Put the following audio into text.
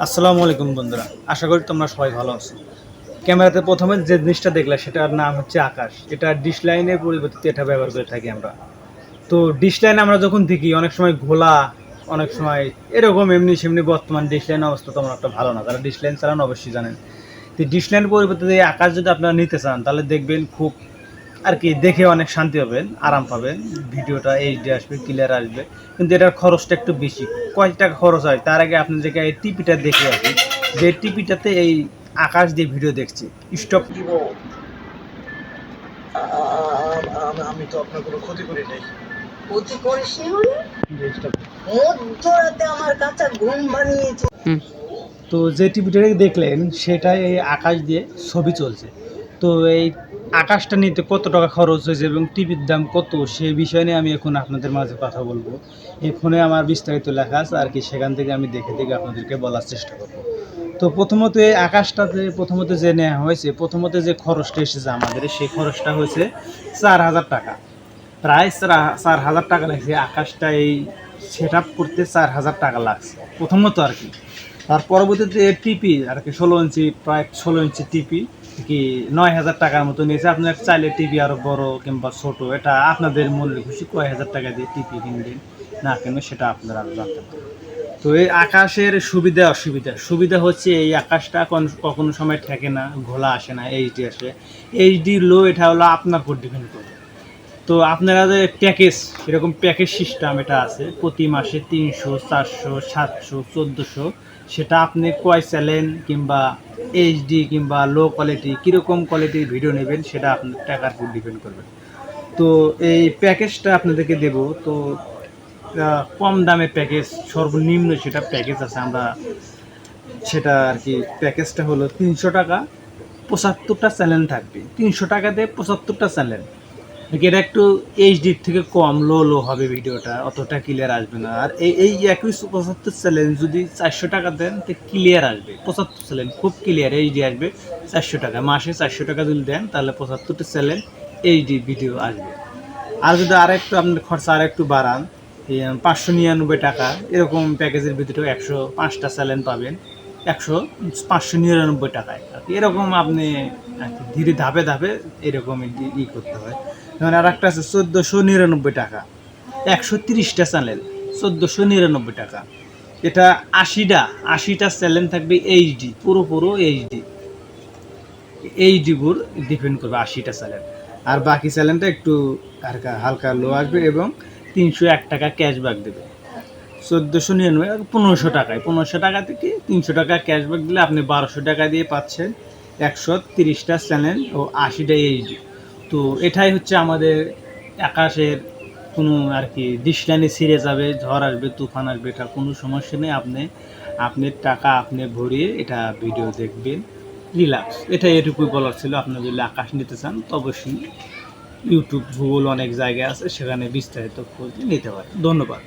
আসসালামু আলাইকুম বন্ধুরা, আশা করি তোমরা সবাই ভালো আছো। ক্যামেরাতে প্রথমে যে জিনিসটা দেখলে সেটার নাম হচ্ছে আকাশ। এটা ডিশ লাইনের পরিবর্তে এটা ব্যবহার করে থাকি আমরা। তো ডিশ লাইন আমরা যখন দেখি অনেক সময় ঘোলা, অনেক সময় এরকম এমনি সেমনি। বর্তমান ডিশ লাইন অবস্থা তেমন একটা ভালো না, যারা ডিশ লাইন চালান অবশ্যই জানেন। তো ডিশ লাইনের পরিবর্তে এই আকাশ যদি আপনারা নিতে চান তাহলে দেখবেন খুব আর কি দেখে অনেক শান্তি পাবেন, আরাম পাবেন, ভিডিওটা এইচডি আসবে, ক্লিয়ার আসবে। কিন্তু এটার খরচটা একটু বেশি। কয় টাকা খরচ হয় তার আগে আপনি যে এই টিপিটা দেখে আসি, যে টিপিটাতে এই আকাশ দিয়ে ভিডিও দেখছি। স্টপ দিব। আমি তো আপনার কোনো ক্ষতি করি নাই। ক্ষতি করিসনি মানে? জিনিসটা মধ্যরাতে আমার কাঁচা ঘুম ভাঙিয়েছে। তো যে টিভিটা দেখলেন সেটাই এই আকাশ দিয়ে ছবি চলছে। তো এই আকাশটা নিতে কত টাকা খরচ হয়েছে এবং টিভির দাম কত, সেই বিষয় নিয়ে আমি এখন আপনাদের মাঝে কথা বলবো। এই ফোনে আমার বিস্তারিত লেখা আছে আর কি, সেখান থেকে আমি দেখে দেখে আপনাদেরকে বলার চেষ্টা করবো। তো প্রথমত এই আকাশটাতে প্রথমত যে নেওয়া হয়েছে, প্রথমত যে খরচটা এসেছে আমাদের, সেই খরচটা হয়েছে 4,000 টাকা। প্রায় 4,000 টাকা লাগছে আকাশটা এই সেট আপ করতে, 4,000 টাকা লাগছে প্রথমত আর কি। তার পরবর্তীতে টিপি আর কি 16 ইঞ্চি, প্রায় 16 ইঞ্চি টিপি কি 9,000 টাকার মতো নিয়েছে। আপনার চাইলে টিভি আরও বড় কিংবা ছোট, এটা আপনাদের মনের খুশি, কয় হাজার টাকা দিয়ে টিপি কিনবেন না কেন সেটা আপনারা আরও জানতে পারেন। তো এই আকাশের সুবিধা অসুবিধা, সুবিধা হচ্ছে এই আকাশটা কখনো সময় ঠেকে না, ঘোলা আসে না, এইচডি আসে। এইচডি লো, এটা হলো আপনার উপর ডিপেন্ড করে। তো আপনারা যে প্যাকেজ, এরকম প্যাকেজ সিস্টেম এটা আছে, প্রতি মাসে 300, 400, 700, 1400, সেটা আপনি কয় চ্যানেল কিংবা এইচডি কিংবা লো কোয়ালিটি, কীরকম কোয়ালিটির ভিডিও নেবেন সেটা আপনার টাকার উপর ডিপেন্ড করবে। তো এই প্যাকেজটা আপনাদেরকে দেব। তো কম দামে প্যাকেজ, সর্বনিম্ন সেটা প্যাকেজ আছে, আমরা সেটা আর কি প্যাকেজটা হলো 300 টাকা, 75টা চ্যানেল থাকবে। 300 টাকা দিয়ে 75টা চ্যানেল। এটা একটু এইচডির থেকে কম লো হবে, ভিডিওটা অতটা ক্লিয়ার আসবে না। আর এই একই 75 চ্যানেল যদি 400 টাকা দেন তো ক্লিয়ার আসবে। 75 চ্যানেল খুব ক্লিয়ার এইচডি আসবে 400 টাকা। মাসে 400 টাকা যদি দেন তাহলে 75টা চ্যানেল এইচডি ভিডিও আসবে। আর যদি আরেকটু আপনার খরচা আরেকটু বাড়ান, 599 টাকা, এরকম প্যাকেজের ভিতরে 105টা চ্যানেল পাবেন 599 টাকায় আর কি। এরকম আপনি ধীরে ধাপে ধাপে এরকম করতে হয়। যেমন আর একটা আছে 1499 টাকা, 130টা চ্যানেল, 1499 টাকা। এটা 80টা চ্যানেল থাকবে এইচডি, পুরো এইচডি। এইচডির ডিপেন্ড করবে 80টা চ্যানেল। আর বাকি চ্যানেলটা একটু হালকা লো আসবে এবং 301 টাকা ক্যাশব্যাক দেবে। 1499 আর 1500 টাকায়, 1500 টাকা থেকে 300 টাকা ক্যাশব্যাক দিলে আপনি 1200 টাকা দিয়ে পাচ্ছেন 130টা চ্যানেল ও 80টা এইচডি। তো এটাই হচ্ছে আমাদের আকাশের কোনো আর কি ডিশ লাইনে ছিঁড়ে যাবে, ঝড় আসবে, তুফান আসবে, এটা কোনো সমস্যা নেই। আপনার টাকা আপনি ভরিয়ে এটা ভিডিও দেখবেন, রিল্যাক্স। এটা এটুকুই বলার ছিল। আপনি যদি আকাশ নিতে চান তো অবশ্যই ইউটিউব, গুগল অনেক জায়গায় আছে, সেখানে বিস্তারিত খোঁজ নিতে পারেন। ধন্যবাদ।